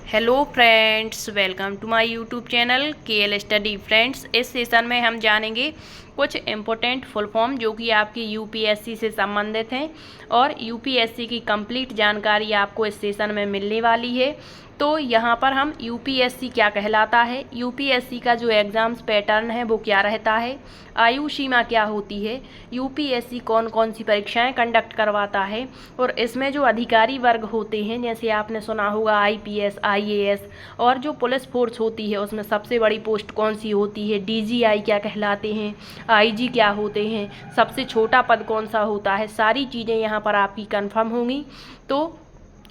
Hello friends, welcome to my YouTube channel KL study. Friends, इस session में हम जानेंगे कुछ इम्पोर्टेंट फुल फॉर्म जो कि आपकी यूपीएससी से संबंधित हैं और यूपीएससी की कंप्लीट जानकारी आपको इस सेशन में मिलने वाली है। तो यहाँ पर हम यूपीएससी क्या कहलाता है, यूपीएससी का जो एग्ज़ाम्स पैटर्न है वो क्या रहता है, आयु सीमा क्या होती है, यूपीएससी कौन कौन सी परीक्षाएं कंडक्ट करवाता है और इसमें जो अधिकारी वर्ग होते हैं, जैसे आपने सुना होगा आईपीएस, आईएएस, और जो पुलिस फोर्स होती है उसमें सबसे बड़ी पोस्ट कौन सी होती है, डीजीआई क्या कहलाते हैं, आईजी क्या होते हैं, सबसे छोटा पद कौन सा होता है, सारी चीज़ें यहाँ पर आपकी कंफर्म होंगी। तो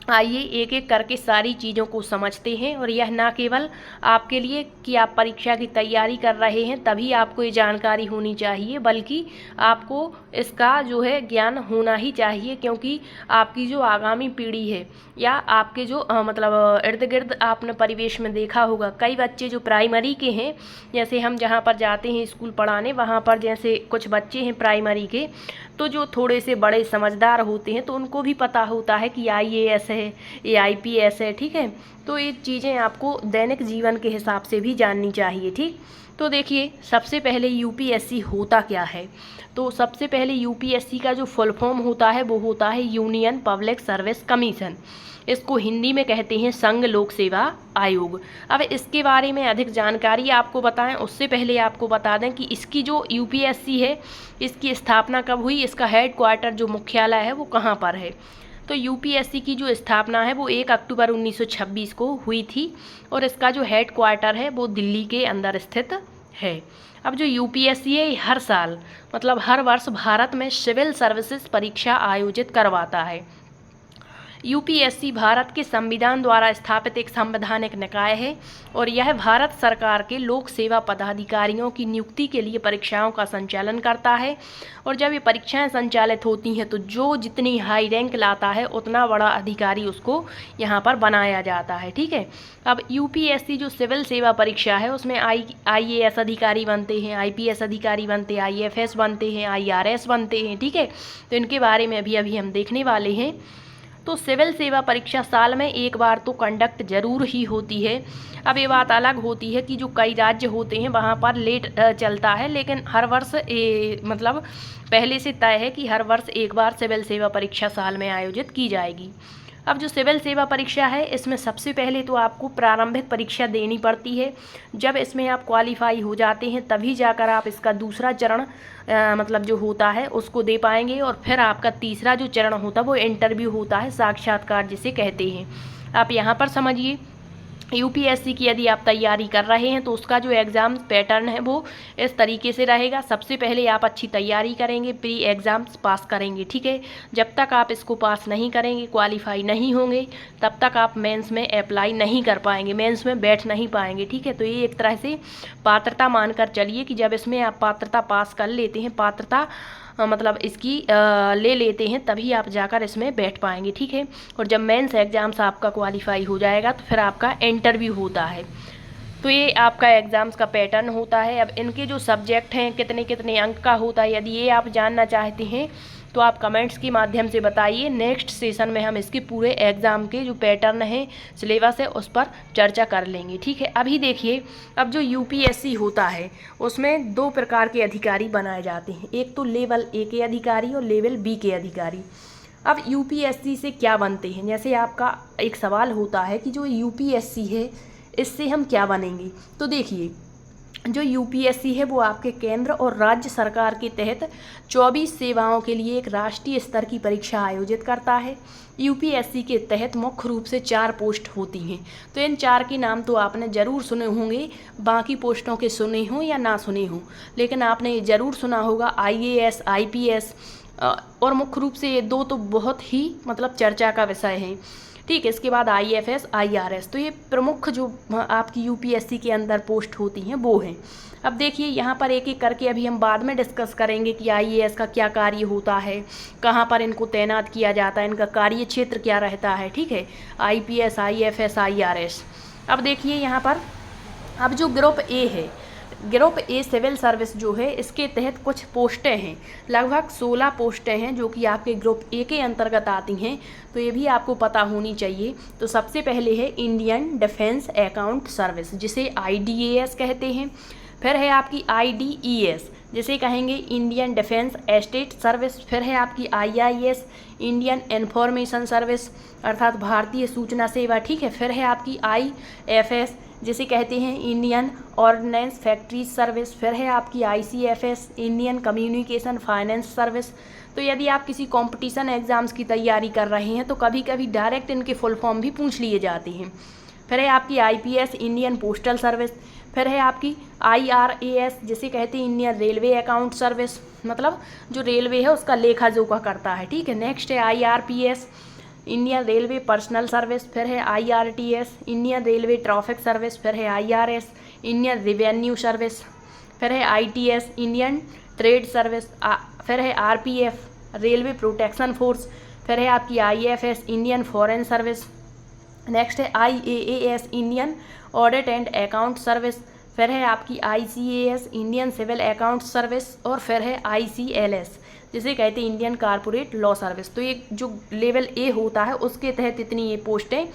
आइए एक एक करके सारी चीज़ों को समझते हैं। और यह ना केवल आपके लिए कि आप परीक्षा की तैयारी कर रहे हैं तभी आपको ये जानकारी होनी चाहिए, बल्कि आपको इसका जो है ज्ञान होना ही चाहिए, क्योंकि आपकी जो आगामी पीढ़ी है या आपके जो मतलब इर्द गिर्द आपने परिवेश में देखा होगा, कई बच्चे जो प्राइमरी के हैं, जैसे हम जहाँ पर जाते हैं स्कूल पढ़ाने, वहाँ पर जैसे कुछ बच्चे हैं प्राइमरी के, तो जो थोड़े से बड़े समझदार होते हैं तो उनको भी पता होता है कि आईएएस है, ये आईपीएस है, ठीक है। तो ये चीज़ें आपको दैनिक जीवन के हिसाब से भी जाननी चाहिए, ठीक। तो देखिए, सबसे पहले यूपीएससी होता क्या है। तो सबसे पहले यूपीएससी का जो फुल फॉर्म होता है वो होता है यूनियन पब्लिक सर्विस कमीशन। इसको हिंदी में कहते हैं संघ लोक सेवा आयोग। अब इसके बारे में अधिक जानकारी आपको बताएं उससे पहले आपको बता दें कि इसकी जो यूपीएससी है, इसकी स्थापना कब हुई, इसका हेड क्वार्टर जो मुख्यालय है वो कहाँ पर है। तो यूपीएससी की जो स्थापना है वो 1 अक्टूबर 1926 को हुई थी और इसका जो हेड क्वार्टर है वो दिल्ली के अंदर स्थित है। अब जो यूपीएससी है हर साल मतलब हर वर्ष भारत में सिविल सर्विसेज परीक्षा आयोजित करवाता है। यूपीएससी भारत के संविधान द्वारा स्थापित एक संवैधानिक निकाय है और यह भारत सरकार के लोक सेवा पदाधिकारियों की नियुक्ति के लिए परीक्षाओं का संचालन करता है। और जब ये परीक्षाएं संचालित होती हैं तो जो जितनी हाई रैंक लाता है उतना बड़ा अधिकारी उसको यहाँ पर बनाया जाता है, ठीक है। अब यूपीएससी जो सिविल सेवा परीक्षा है उसमें आईएएस अधिकारी बनते हैं, आईपीएस अधिकारी बनते हैं, आईएफएस बनते हैं, आईआरएस बनते हैं, ठीक है। तो इनके बारे में अभी हम देखने वाले हैं। तो सिविल सेवा परीक्षा साल में एक बार तो कंडक्ट जरूर ही होती है। अब ये बात अलग होती है कि जो कई राज्य होते हैं वहाँ पर लेट चलता है, लेकिन हर वर्ष मतलब पहले से तय है कि हर वर्ष एक बार सिविल सेवा परीक्षा साल में आयोजित की जाएगी। अब जो सिविल सेवा परीक्षा है इसमें सबसे पहले तो आपको प्रारंभिक परीक्षा देनी पड़ती है। जब इसमें आप क्वालिफाई हो जाते हैं तभी जाकर आप इसका दूसरा चरण मतलब जो होता है उसको दे पाएंगे और फिर आपका तीसरा जो चरण होता है वो इंटरव्यू होता है, साक्षात्कार जिसे कहते हैं। आप यहाँ पर समझिए, यूपीएससी की यदि आप तैयारी कर रहे हैं तो उसका जो एग्ज़ाम पैटर्न है वो इस तरीके से रहेगा। सबसे पहले आप अच्छी तैयारी करेंगे, प्री एग्ज़ाम्स पास करेंगे, ठीक है। जब तक आप इसको पास नहीं करेंगे, क्वालिफाई नहीं होंगे, तब तक आप मेंस में अप्लाई नहीं कर पाएंगे, मेंस में बैठ नहीं पाएंगे, ठीक है। तो ये एक तरह से पात्रता मानकर चलिए कि जब इसमें आप पात्रता पास कर लेते हैं, पात्रता मतलब इसकी ले लेते हैं, तभी आप जाकर इसमें बैठ पाएंगे, ठीक है। और जब मेंस एग्ज़ाम्स आपका क्वालिफाई हो जाएगा तो फिर आपका इंटरव्यू होता है। तो ये आपका एग्ज़ाम्स का पैटर्न होता है। अब इनके जो सब्जेक्ट हैं कितने कितने अंक का होता है, यदि ये आप जानना चाहते हैं तो आप कमेंट्स के माध्यम से बताइए। नेक्स्ट सेशन में हम इसके पूरे एग्ज़ाम के जो पैटर्न है, सिलेबस है, उस पर चर्चा कर लेंगे, ठीक है। अभी देखिए, अब जो यूपीएससी होता है उसमें दो प्रकार के अधिकारी बनाए जाते हैं, एक तो लेवल ए के अधिकारी और लेवल बी के अधिकारी। अब यूपीएससी से क्या बनते हैं, जैसे आपका एक सवाल होता है कि जो यूपीएससी है इससे हम क्या बनेंगे। तो देखिए, जो यूपीएससी है वो आपके केंद्र और राज्य सरकार के तहत 24 सेवाओं के लिए एक राष्ट्रीय स्तर की परीक्षा आयोजित करता है। यूपीएससी के तहत मुख्य रूप से 4 पोस्ट होती हैं। तो इन 4 के नाम तो आपने ज़रूर सुने होंगे, बाकी पोस्टों के सुने हों या ना सुने हों, लेकिन आपने ज़रूर सुना होगा आईएएस, आईपीएस, और मुख्य रूप से ये दो तो बहुत ही मतलब चर्चा का विषय है, ठीक है। इसके बाद आईएफएस, आईआरएस, तो ये प्रमुख जो आपकी यूपीएससी के अंदर पोस्ट होती हैं वो हैं। अब देखिए, यहाँ पर एक एक करके अभी हम बाद में डिस्कस करेंगे कि आईएएस का क्या कार्य होता है, कहाँ पर इनको तैनात किया जाता है, इनका कार्य क्षेत्र क्या रहता है, ठीक है। IPS, IFS, IRS. अब देखिए यहाँ पर, अब जो ग्रुप ए है, ग्रुप ए सिविल सर्विस जो है इसके तहत कुछ पोस्टें हैं, लगभग 16 पोस्टें हैं जो कि आपके ग्रुप ए के अंतर्गत आती हैं, तो ये भी आपको पता होनी चाहिए। तो सबसे पहले है इंडियन डिफेंस अकाउंट सर्विस, जिसे IDAS कहते हैं। फिर है आपकी IDES, जिसे कहेंगे इंडियन डिफेंस एस्टेट सर्विस। फिर है आपकी IIS, इंडियन इंफॉर्मेशन सर्विस, अर्थात भारतीय सूचना सेवा, ठीक है। फिर है आपकी IFS, जिसे कहते हैं इंडियन ऑर्डिनेंस फैक्ट्रीज सर्विस। फिर है आपकी ICFS, Indian communication finance service. तो यदि आप किसी कंपटीशन एग्जाम्स की तैयारी कर रहे हैं तो कभी कभी डायरेक्ट इनके फुल फॉर्म भी पूछ लिए जाते हैं। फिर है आपकी IPS, इंडियन पोस्टल सर्विस। फिर है आपकी IRAS, जिसे कहते हैं इंडियन रेलवे अकाउंट सर्विस, मतलब जो रेलवे है उसका लेखा जोखा करता है, ठीक है। नेक्स्ट है IRPS, Indian railway personal service. फिर है IRTS, Indian railway traffic service. फिर है IRS, इंडियन रेवेन्यू सर्विस। फिर है ITS, इंडियन ट्रेड सर्विस। फिर है RPF, रेलवे प्रोटेक्शन फोर्स। फिर है आपकी IFS, Indian foreign service. Next है IAAS, Indian audit and account service. फिर है आपकी ICAS, Indian civil account service. और फिर है ICLS, जिसे कहते हैं इंडियन कारपोरेट लॉ सर्विस। तो ये जो लेवल ए होता है उसके तहत इतनी ये पोस्टें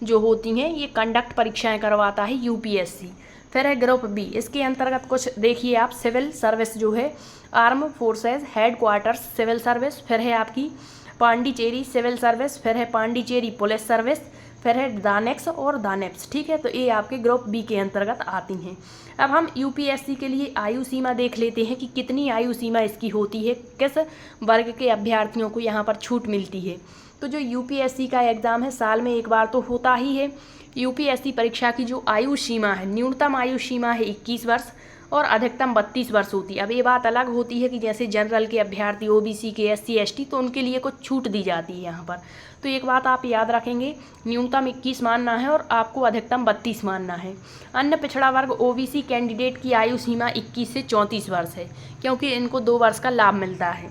जो होती हैं ये कंडक्ट परीक्षाएं करवाता है UPSC। फिर है ग्रुप बी, इसके अंतर्गत कुछ देखिए आप, सिविल सर्विस जो है arm forces headquarters civil service. फिर है आपकी पांडिचेरी सिविल सर्विस। फिर है पांडिचेरी पुलिस सर्विस। फिर है दानेक्स और दानेप्स, ठीक है। तो ये आपके ग्रुप बी के अंतर्गत आती हैं। अब हम UPSC के लिए आयु सीमा देख लेते हैं कि कितनी आयु सीमा इसकी होती है, किस वर्ग के अभ्यर्थियों को यहाँ पर छूट मिलती है। तो जो UPSC का एग्ज़ाम है साल में एक बार तो होता ही है। UPSC परीक्षा की जो आयु सीमा है, न्यूनतम आयु सीमा है 21 वर्ष और अधिकतम 32 वर्ष होती है। अब ये बात अलग होती है कि जैसे जनरल के अभ्यर्थी, OBC के, SC ST, तो उनके लिए कुछ छूट दी जाती है यहाँ पर। तो एक बात आप याद रखेंगे, न्यूनतम 21 मानना है और आपको अधिकतम 32 मानना है। अन्य पिछड़ा वर्ग OBC कैंडिडेट की आयु सीमा 21 से 34 वर्ष है, क्योंकि इनको 2 वर्ष का लाभ मिलता है।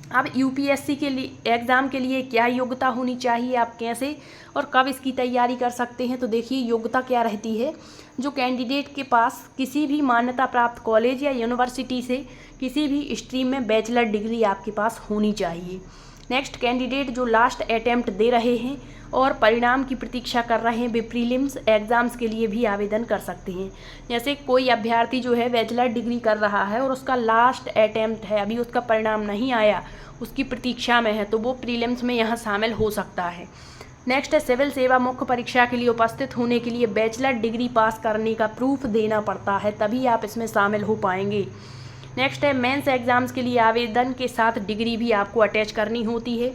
अब UPSC के लिए एग्ज़ाम के लिए क्या योग्यता होनी चाहिए, आप कैसे और कब इसकी तैयारी कर सकते हैं, तो देखिए योग्यता क्या रहती है। जो कैंडिडेट के पास किसी भी मान्यता प्राप्त कॉलेज या यूनिवर्सिटी से किसी भी स्ट्रीम में बैचलर डिग्री आपके पास होनी चाहिए। नेक्स्ट, कैंडिडेट जो लास्ट अटेम्प्ट दे रहे हैं और परिणाम की प्रतीक्षा कर रहे हैं, वे प्रीलिम्स एग्ज़ाम्स के लिए भी आवेदन कर सकते हैं। जैसे कोई अभ्यर्थी जो है बैचलर डिग्री कर रहा है और उसका लास्ट अटेम्प्ट है, अभी उसका परिणाम नहीं आया, उसकी प्रतीक्षा में है, तो वो प्रीलिम्स में यहाँ शामिल हो सकता है। नेक्स्ट है सिविल सेवा मुख्य परीक्षा के लिए उपस्थित होने के लिए बैचलर डिग्री पास करने का प्रूफ देना पड़ता है, तभी आप इसमें शामिल हो पाएंगे। नेक्स्ट है मेंस एग्ज़ाम्स के लिए आवेदन के साथ डिग्री भी आपको अटैच करनी होती है।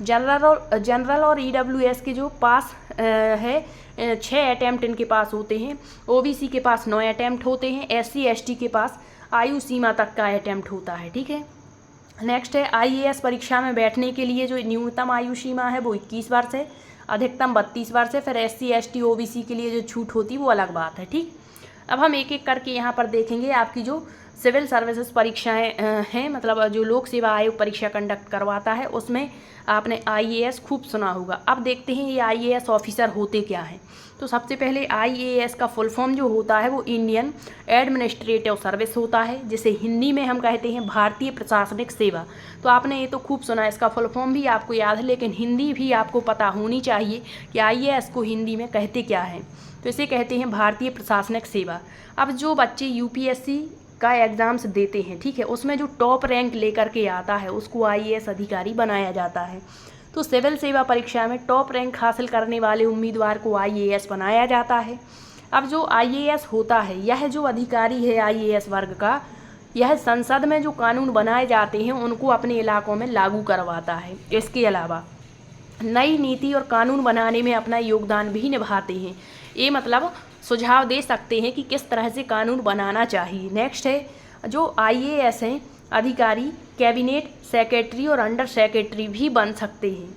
जनरल और EWS के जो पास है 6 अटैम्प्ट इनके पास होते हैं। OBC के पास 9 अटैम्प्ट होते हैं। SC ST के पास आयु सीमा तक का अटैम्प्ट होता है, ठीक है। नेक्स्ट है IAS परीक्षा में बैठने के लिए जो न्यूनतम आयु सीमा है वो 21 वर्ष है, अधिकतम 32 वर्ष है। फिर SC ST OBC के लिए जो छूट होती है वो अलग बात है, ठीक। अब हम एक एक करके यहाँ पर देखेंगे आपकी जो सिविल सर्विसेज परीक्षाएं हैं, मतलब जो लोक सेवा आयोग परीक्षा कंडक्ट करवाता है, उसमें आपने IAS खूब सुना होगा। अब देखते हैं ये IAS ऑफिसर होते क्या हैं। तो सबसे पहले IAS का फुल फॉर्म जो होता है वो इंडियन एडमिनिस्ट्रेटिव सर्विस होता है, जिसे हिंदी में हम कहते हैं भारतीय प्रशासनिक सेवा। तो आपने ये तो खूब सुना, इसका फुल फॉर्म भी आपको याद है, लेकिन हिंदी भी आपको पता होनी चाहिए कि IAS को हिंदी में कहते क्या है। तो इसे कहते हैं भारतीय प्रशासनिक सेवा। अब जो बच्चे UPSC का एग्ज़ाम्स देते हैं, ठीक है, उसमें जो टॉप रैंक लेकर के आता है उसको IAS अधिकारी बनाया जाता है। तो सिविल सेवा परीक्षा में टॉप रैंक हासिल करने वाले उम्मीदवार को IAS बनाया जाता है। अब जो IAS होता है, यह जो अधिकारी है IAS वर्ग का, यह संसद में जो कानून बनाए जाते हैं उनको अपने इलाकों में लागू करवाता है। इसके अलावा नई नीति और कानून बनाने में अपना योगदान भी निभाते हैं। ये मतलब सुझाव दे सकते हैं कि किस तरह से कानून बनाना चाहिए। नेक्स्ट है जो IAS हैं अधिकारी कैबिनेट सेक्रेटरी और अंडर सेक्रेटरी भी बन सकते हैं।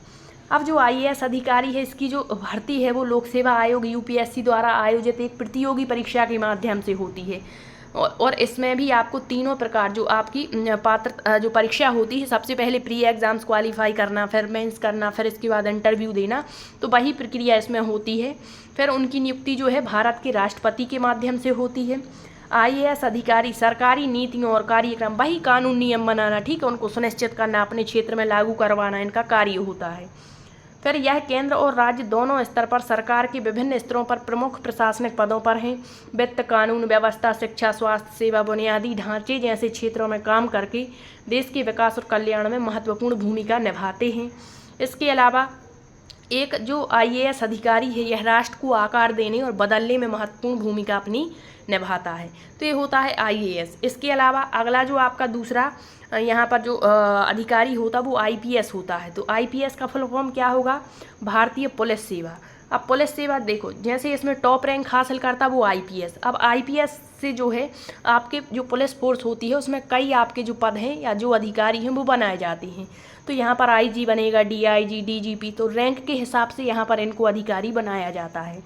अब जो IAS अधिकारी है इसकी जो भर्ती है वो लोक सेवा आयोग UPSC द्वारा आयोजित एक प्रतियोगी परीक्षा के माध्यम से होती है और इसमें भी आपको तीनों प्रकार जो आपकी पात्र जो परीक्षा होती है, सबसे पहले प्री एग्ज़ाम्स क्वालिफाई करना, फिर मेंस करना, फिर इसके बाद इंटरव्यू देना, तो वही प्रक्रिया इसमें होती है। फिर उनकी नियुक्ति जो है भारत के राष्ट्रपति के माध्यम से होती है। IAS अधिकारी सरकारी नीतियों और कार्यक्रम, वही कानून नियम बनाना, ठीक है, उनको सुनिश्चित करना, अपने क्षेत्र में लागू करवाना इनका कार्य होता है। फिर यह केंद्र और राज्य दोनों स्तर पर सरकार के विभिन्न स्तरों पर प्रमुख प्रशासनिक पदों पर हैं। वित्त, कानून व्यवस्था, शिक्षा, स्वास्थ्य सेवा, बुनियादी ढांचे जैसे क्षेत्रों में काम करके देश के विकास और कल्याण में महत्वपूर्ण भूमिका निभाते हैं। इसके अलावा एक जो IAS अधिकारी है यह राष्ट्र को आकार देने और बदलने में महत्वपूर्ण भूमिका अपनी निभाता है। तो ये होता है IAS। इसके अलावा अगला जो आपका दूसरा यहाँ पर जो अधिकारी होता वो IPS होता है। तो IPS का फुल फॉर्म क्या होगा? भारतीय पुलिस सेवा। अब पुलिस सेवा देखो, जैसे इसमें टॉप रैंक हासिल करता वो IPS। अब IPS से जो है आपके जो पुलिस फोर्स होती है उसमें कई आपके जो पद हैं या जो अधिकारी हैं वो बनाए जाते हैं। तो यहाँ पर IG बनेगा, DIG, DGP, तो रैंक के हिसाब से यहाँ पर इनको अधिकारी बनाया जाता है।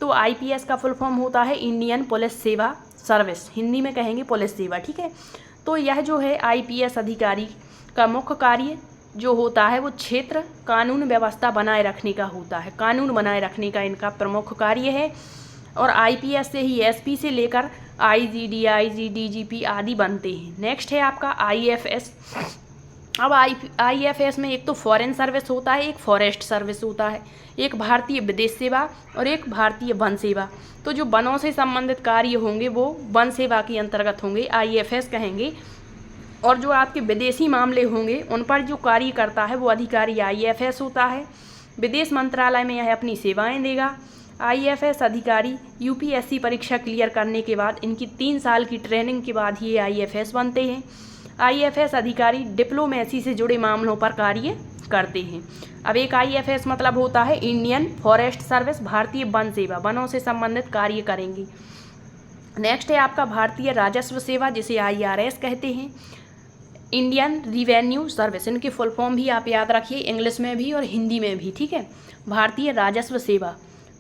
तो IPS का फुल फॉर्म होता है इंडियन पुलिस सेवा सर्विस, हिंदी में कहेंगे पुलिस सेवा, ठीक है। तो यह जो है IPS अधिकारी का मुख्य कार्य जो होता है वो क्षेत्र कानून व्यवस्था बनाए रखने का होता है, कानून बनाए रखने का इनका प्रमुख कार्य है। और IPS से ही SP से लेकर IG, DIG, DGP आदि बनते हैं। नेक्स्ट है आपका IFS। अब IFS में एक तो फॉरेन सर्विस होता है, एक फॉरेस्ट सर्विस होता है, एक भारतीय विदेश सेवा और एक भारतीय वन सेवा। तो जो वनों से संबंधित कार्य होंगे वो वन सेवा के अंतर्गत होंगे, IFS कहेंगे। और जो आपके विदेशी मामले होंगे उन पर जो कार्य करता है वो अधिकारी IFS होता है। विदेश मंत्रालय में यह अपनी सेवाएं देगा। IFS अधिकारी UPSC परीक्षा क्लियर करने के बाद इनकी 3 साल की ट्रेनिंग के बाद ही IFS बनते हैं। IFS अधिकारी डिप्लोमेसी से जुड़े मामलों पर कार्य करते हैं। अब एक IFS मतलब होता है इंडियन फॉरेस्ट सर्विस, भारतीय वन सेवा, वनों से संबंधित कार्य करेंगे। नेक्स्ट है आपका भारतीय राजस्व सेवा जिसे IRS कहते हैं, इंडियन रिवेन्यू सर्विस। इनके फुल फॉर्म भी आप याद रखिए, इंग्लिश में भी और हिंदी में भी, ठीक है। भारतीय राजस्व सेवा,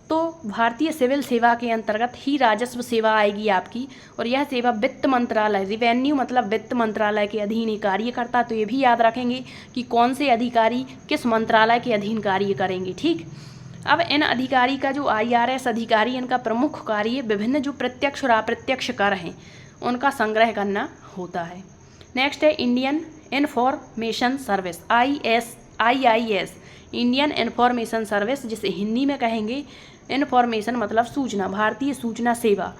तो भारतीय सिविल सेवा के अंतर्गत ही राजस्व सेवा आएगी आपकी। और यह सेवा वित्त मंत्रालय, रिवेन्यू मतलब वित्त मंत्रालय के अधीन ही कार्य करता। तो ये भी याद रखेंगे कि कौन से अधिकारी किस मंत्रालय के अधीन कार्य करेंगे, ठीक। अब इन अधिकारी का जो IRS अधिकारी, इनका प्रमुख कार्य विभिन्न जो प्रत्यक्ष और अप्रत्यक्ष कर हैं उनका संग्रह करना होता है। नेक्स्ट है Indian information service, IIS, Indian information service, जिसे हिंदी में कहेंगे इन्फॉर्मेशन मतलब सूचना, भारतीय सूचना सेवा।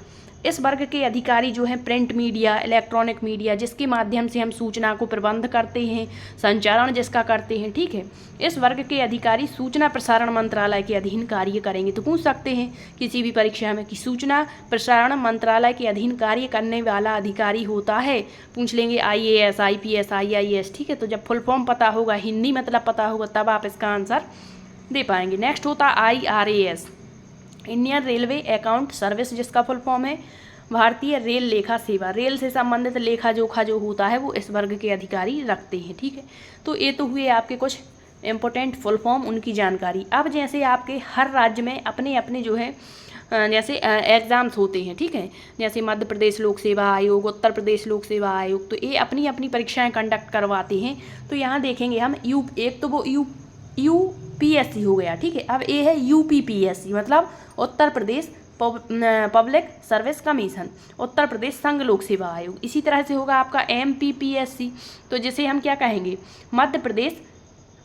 इस वर्ग के अधिकारी जो हैं प्रिंट मीडिया, इलेक्ट्रॉनिक मीडिया, जिसके माध्यम से हम सूचना को प्रबंध करते हैं, संचारण जिसका करते हैं, ठीक है। इस वर्ग के अधिकारी सूचना प्रसारण मंत्रालय के अधीन कार्य करेंगे। तो पूछ सकते हैं किसी भी परीक्षा में कि सूचना प्रसारण मंत्रालय के अधीन कार्य करने वाला अधिकारी होता है, पूछ लेंगे IAS, IPS, IIS, ठीक है। तो जब फुल फॉर्म पता होगा, हिंदी मतलब पता होगा, तब आप इसका आंसर दे पाएंगे। नेक्स्ट होता है IRAS, Indian railway account service, जिसका फुल फॉर्म है भारतीय रेल लेखा सेवा। रेल से संबंधित लेखा जोखा जो होता है वो इस वर्ग के अधिकारी रखते हैं, ठीक है। तो ये तो हुए आपके कुछ इम्पोर्टेंट फुल फॉर्म, उनकी जानकारी। अब जैसे आपके हर राज्य में अपने अपने जो है जैसे एग्ज़ाम्स होते हैं, ठीक है। जैसे मध्य प्रदेश लोक सेवा आयोग, उत्तर प्रदेश लोक सेवा आयोग, तो ये अपनी अपनी परीक्षाएँ कंडक्ट करवाते हैं। तो यहाँ देखेंगे हम एक तो वो UPSC हो गया, ठीक है। अब ये है UPPSC मतलब Uttar Pradesh public service commission, Uttar Pradesh संघ लोक सेवा आयोग। इसी तरह से होगा आपका MPPSC, तो जिसे हम क्या कहेंगे, Madhya Pradesh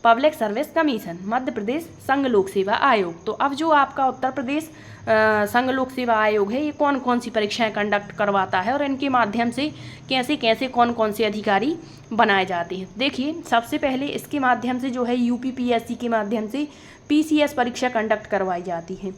public service commission, Madhya Pradesh संघ लोक सेवा आयोग। तो अब जो आपका उत्तर प्रदेश संघ लोक सेवा आयोग है, ये कौन कौन सी परीक्षाएं कंडक्ट करवाता है और इनके माध्यम से कैसे कैसे कौन कौन से अधिकारी बनाए जाते हैं। देखिए, सबसे पहले इसके माध्यम से जो है UPPSC के माध्यम से PCS परीक्षा कंडक्ट करवाई जाती है।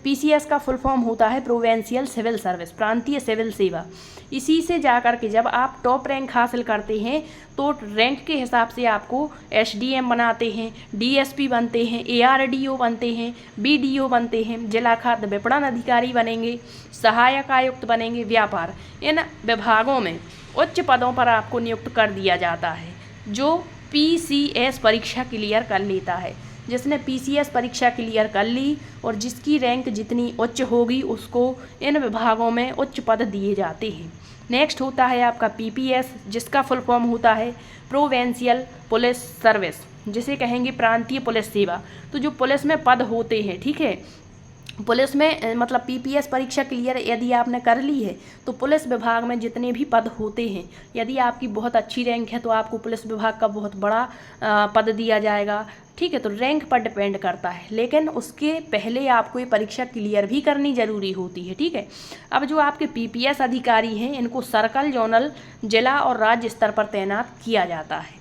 PCS का फुल फॉर्म होता है प्रोविंशियल सिविल सर्विस, प्रांतीय सिविल सेवा। इसी से जाकर के जब आप टॉप रैंक हासिल करते हैं तो रैंक के हिसाब से आपको SDM बनाते हैं, DSP बनते हैं, ARDO बनते हैं, BDO बनते हैं, जिला खाद्य विपणन अधिकारी बनेंगे, सहायक आयुक्त बनेंगे, व्यापार। इन विभागों में उच्च पदों पर आपको नियुक्त कर दिया जाता है जो PCS परीक्षा क्लियर कर लेता है। जिसने PCS परीक्षा क्लियर कर ली और जिसकी रैंक जितनी उच्च होगी उसको इन विभागों में उच्च पद दिए जाते हैं। नेक्स्ट होता है आपका PPS, जिसका फुल फॉर्म होता है प्रोविंशियल पुलिस सर्विस, जिसे कहेंगे प्रांतीय पुलिस सेवा। तो जो पुलिस में पद होते हैं, ठीक है, पुलिस में मतलब पीपीएस परीक्षा क्लियर यदि आपने कर ली है तो पुलिस विभाग में जितने भी पद होते हैं, यदि आपकी बहुत अच्छी रैंक है तो आपको पुलिस विभाग का बहुत बड़ा पद दिया जाएगा। ठीक है, तो रैंक पर डिपेंड करता है, लेकिन उसके पहले आपको ये परीक्षा क्लियर भी करनी ज़रूरी होती है। ठीक है, अब जो आपके पीपीएस अधिकारी हैं इनको सर्कल, जोनल, जिला और राज्य स्तर पर तैनात किया जाता है।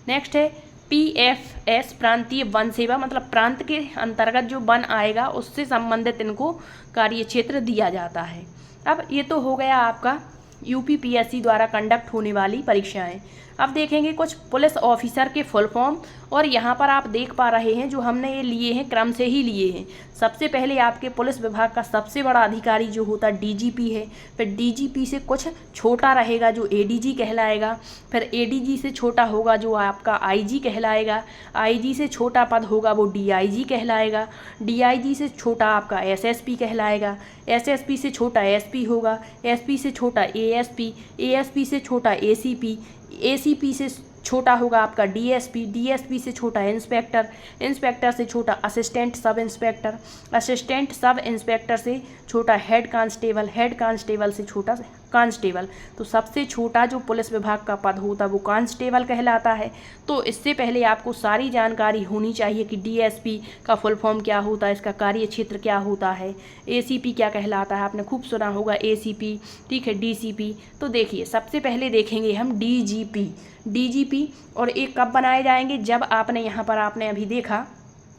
नेक्स्ट है पीएफएस, प्रांतीय वन सेवा, मतलब प्रांत के अंतर्गत जो वन आएगा उससे संबंधित इनको कार्य क्षेत्र दिया जाता है। अब ये तो हो गया आपका यूपीपीएससी द्वारा कंडक्ट होने वाली परीक्षाएं। अब देखेंगे कुछ पुलिस ऑफिसर के फुल फॉर्म, और यहाँ पर आप देख पा रहे हैं जो हमने ये लिए हैं क्रम से ही लिए हैं। सबसे पहले आपके पुलिस विभाग का सबसे बड़ा अधिकारी जो होता है डीजीपी है, फिर डीजीपी से कुछ छोटा रहेगा जो एडीजी कहलाएगा, फिर एडीजी से छोटा होगा जो आपका आईजी कहलाएगा, आईजी से छोटा पद होगा वो डीआईजी कहलाएगा, डीआईजी से छोटा आपका एसएसपी कहलाएगा, एसएसपी से छोटा एसपी होगा, एसपी से छोटा एएसपी, एएसपी से छोटा एसीपी, एसीपी से छोटा होगा आपका डीएसपी, डीएसपी से छोटा इंस्पेक्टर, इंस्पेक्टर से छोटा assistant sub inspector, assistant sub inspector से छोटा हेड कांस्टेबल, हेड कांस्टेबल से छोटा कांस्टेबल। तो सबसे छोटा जो पुलिस विभाग का पद होता है वो कांस्टेबल कहलाता है। तो इससे पहले आपको सारी जानकारी होनी चाहिए कि डीएसपी का फुल फॉर्म क्या होता है, इसका कार्य क्षेत्र क्या होता है, एसीपी क्या कहलाता है, आपने खूब सुना होगा एसीपी। ठीक है, डीसीपी। तो देखिए सबसे पहले देखेंगे हम डीजीपी। डीजीपी और एक कब बनाए जाएंगे, जब आपने यहाँ पर आपने अभी देखा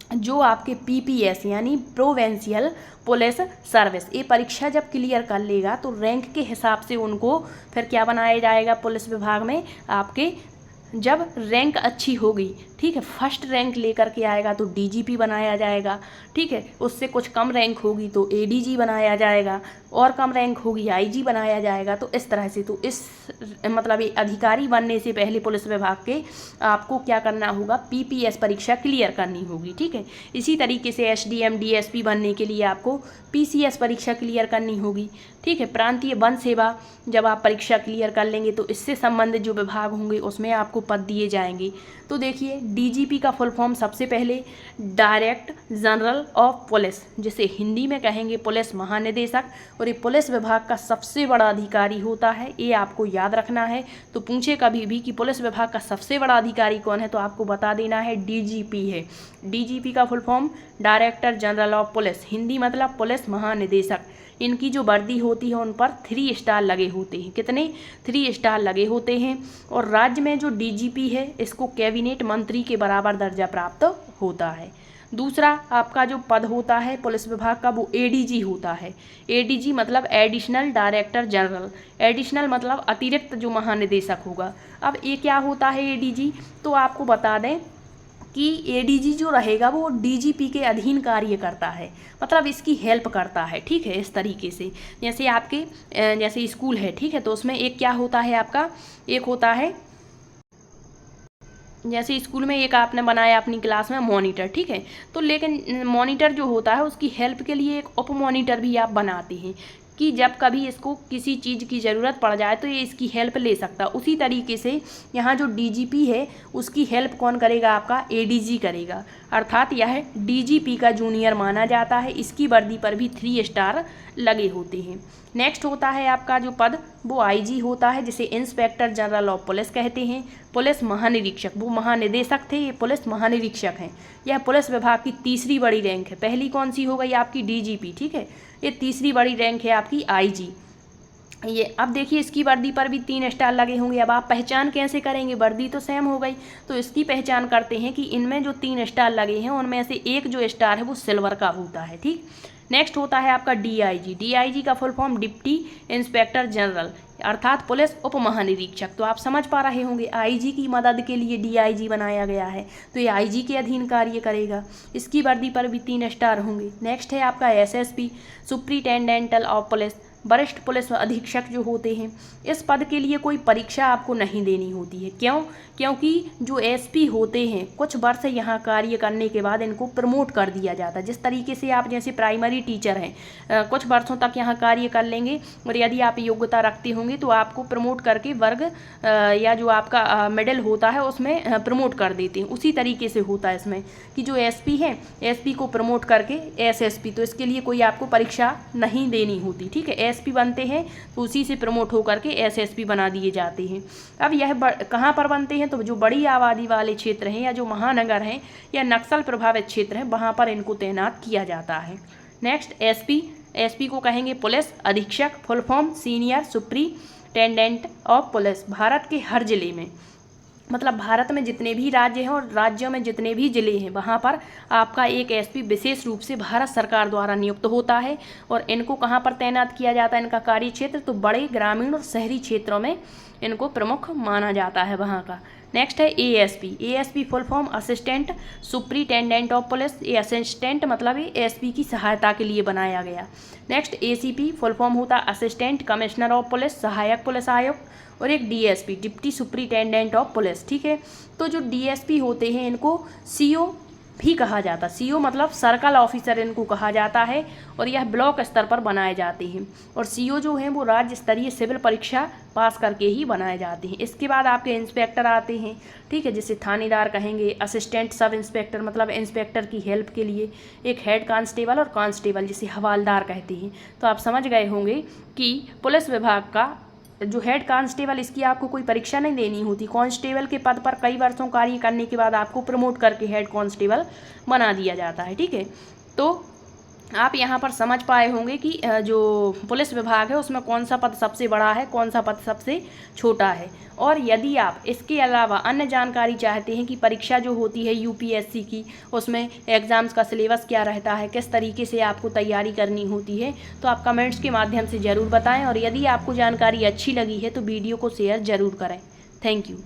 जो आपके पीपीएस यानी प्रोविंशियल पुलिस सर्विस, ये परीक्षा जब क्लियर कर लेगा तो रैंक के हिसाब से उनको फिर क्या बनाया जाएगा पुलिस विभाग में, आपके जब रैंक अच्छी होगी, ठीक है, फर्स्ट रैंक लेकर के आएगा तो डीजीपी बनाया जाएगा। ठीक है, उससे कुछ कम रैंक होगी तो एडीजी बनाया जाएगा, और कम रैंक होगी आईजी बनाया जाएगा। तो इस तरह से, तो इस मतलब ये अधिकारी बनने से पहले पुलिस विभाग के आपको क्या करना होगा, पीपीएस परीक्षा क्लियर करनी होगी। ठीक है, इसी तरीके से एसडीएम डीएसपी बनने के लिए आपको पीसीएस परीक्षा क्लियर करनी होगी। ठीक है, प्रांतीय वन सेवा जब आप परीक्षा क्लियर कर लेंगे तो इससे संबंधित जो विभाग होंगे उसमें आपको पद दिए जाएंगे। तो देखिए डीजीपी का फुल फॉर्म सबसे पहले डायरेक्ट जनरल ऑफ पुलिस, जिसे हिंदी में कहेंगे पुलिस महानिदेशक, और ये पुलिस विभाग का सबसे बड़ा अधिकारी होता है, ये आपको याद रखना है। तो पूछे कभी भी कि पुलिस विभाग का सबसे बड़ा अधिकारी कौन है तो आपको बता देना है डीजीपी है। डीजीपी का full form director general of police, Hindi मतलब पुलिस महानिदेशक। इनकी जो वर्दी होती है उन पर 3 स्टार लगे होते हैं। कितने? 3 स्टार लगे होते हैं। और राज्य में जो डीजीपी है इसको कैबिनेट मंत्री के बराबर दर्जा प्राप्त होता है। दूसरा आपका जो पद होता है पुलिस विभाग का वो एडीजी होता है। एडीजी मतलब एडिशनल डायरेक्टर जनरल, एडिशनल मतलब अतिरिक्त जो महानिदेशक होगा। अब ये क्या होता है एडीजी, तो आपको बता दें कि एडीजी जो रहेगा वो डीजीपी के अधीन कार्य करता है, मतलब इसकी हेल्प करता है। ठीक है, इस तरीके से जैसे आपके जैसे स्कूल है, ठीक है, तो उसमें एक क्या होता है आपका, एक होता है जैसे स्कूल में एक आपने बनाया अपनी क्लास में मॉनिटर। ठीक है, तो लेकिन मॉनिटर जो होता है उसकी हेल्प के लिए एक उप मॉनिटर भी आप बनाते हैं कि जब कभी इसको किसी चीज़ की ज़रूरत पड़ जाए तो ये इसकी हेल्प ले सकता। उसी तरीके से यहाँ जो डीजीपी है उसकी हेल्प कौन करेगा, आपका एडीजी करेगा, अर्थात यह डीजीपी का जूनियर माना जाता है। इसकी वर्दी पर भी 3 स्टार लगे होते हैं। नेक्स्ट होता है आपका जो पद वो आईजी होता है, जिसे इंस्पेक्टर जनरल ऑफ पुलिस कहते हैं। पुलिस महानिरीक्षक, वो महानिदेशक थे, ये पुलिस महानिरीक्षक हैं। यह पुलिस विभाग की तीसरी बड़ी रैंक है। पहली कौन सी हो गई आपकी डीजीपी, ठीक है, ये तीसरी बड़ी रैंक है आपकी आईजी। ये अब देखिए इसकी वर्दी पर भी 3 स्टार लगे होंगे। अब आप पहचान कैसे करेंगे, वर्दी तो सेम हो गई, तो इसकी पहचान करते हैं कि इनमें जो 3 स्टार लगे हैं उनमें से एक जो स्टार है वो सिल्वर का होता है। ठीक, नेक्स्ट होता है आपका डीआईजी। डीआईजी का full form deputy inspector general, अर्थात पुलिस उप महानिरीक्षक। तो आप समझ पा रहे होंगे आईजी की मदद के लिए डीआईजी बनाया गया है, तो ये आईजी के अधीन कार्य करेगा। इसकी वर्दी पर भी 3 स्टार होंगे। नेक्स्ट है आपका एसएसपी, सुप्रिटेंडेंटल ऑफ पुलिस, वरिष्ठ पुलिस अधीक्षक जो होते हैं, इस पद के लिए कोई परीक्षा आपको नहीं देनी होती है। क्यों? क्योंकि जो एसपी होते हैं कुछ वर्ष यहाँ कार्य करने के बाद इनको प्रमोट कर दिया जाता है। जिस तरीके से आप जैसे प्राइमरी टीचर हैं, कुछ वर्षों तक यहाँ कार्य कर लेंगे और यदि आप योग्यता रखते होंगे तो आपको प्रमोट करके वर्ग या जो आपका मेडल होता है उसमें प्रमोट कर देते हैं। उसी तरीके से होता है इसमें कि जो एसपी है, एसपी को प्रमोट करके एसएसपी, तो इसके लिए कोई आपको परीक्षा नहीं देनी होती। ठीक है, एसपी बनते हैं तो उसी से प्रमोट होकर के एसएसपी बना दिए जाते हैं। अब यह कहाँ पर बनते हैं? तो जो बड़ी आबादी वाले क्षेत्र हैं या जो महानगर हैं या नक्सल प्रभावित क्षेत्र हैं वहाँ पर इनको तैनात किया जाता है। नेक्स्ट एसपी, एसपी को कहेंगे पुलिस अधीक्षक, full form senior superintendent of police. Bharat के हर जिले में, मतलब भारत में जितने भी राज्य हैं और राज्यों में जितने भी जिले हैं वहाँ पर आपका एक एसपी विशेष रूप से भारत सरकार द्वारा नियुक्त होता है। और इनको कहाँ पर तैनात किया जाता है? इनका कार्य क्षेत्र तो बड़े ग्रामीण और शहरी क्षेत्रों में इनको प्रमुख माना जाता है वहाँ का। नेक्स्ट है ASP, ASP full form assistant superintendent of police. ये असिस्टेंट मतलब ये एसपी की सहायता के लिए बनाया गया। नेक्स्ट एसीपी फुल फॉर्म होता असिस्टेंट कमिश्नर ऑफ पुलिस, सहायक पुलिस आयुक्त। और एक DSP deputy superintendent of police. ठीक है, तो जो डीएसपी होते हैं इनको सीओ भी कहा जाता है। सीओ मतलब सर्कल ऑफिसर इनको कहा जाता है और यह ब्लॉक स्तर पर बनाए जाते हैं। और सीओ जो हैं वो राज्य स्तरीय सिविल परीक्षा पास करके ही बनाए जाते हैं। इसके बाद आपके इंस्पेक्टर आते हैं। ठीक है, जिसे थानेदार कहेंगे। असिस्टेंट सब इंस्पेक्टर मतलब इंस्पेक्टर की हेल्प के लिए। एक हेड कांस्टेबल और कांस्टेबल जिसे हवालदार कहते हैं। तो आप समझ गए होंगे कि पुलिस विभाग का जो हेड कांस्टेबल, इसकी आपको कोई परीक्षा नहीं देनी होती। कांस्टेबल के पद पर कई वर्षों कार्य करने के बाद आपको प्रमोट करके हेड कांस्टेबल बना दिया जाता है। ठीक है, तो आप यहाँ पर समझ पाए होंगे कि जो पुलिस विभाग है उसमें कौन सा पद सबसे बड़ा है, कौन सा पद सबसे छोटा है। और यदि आप इसके अलावा अन्य जानकारी चाहते हैं कि परीक्षा जो होती है यूपीएससी की, उसमें एग्ज़ाम्स का सिलेबस क्या रहता है, किस तरीके से आपको तैयारी करनी होती है, तो आप कमेंट्स के माध्यम से ज़रूर बताएं। और यदि आपको जानकारी अच्छी लगी है तो वीडियो को शेयर ज़रूर करें। Thank you.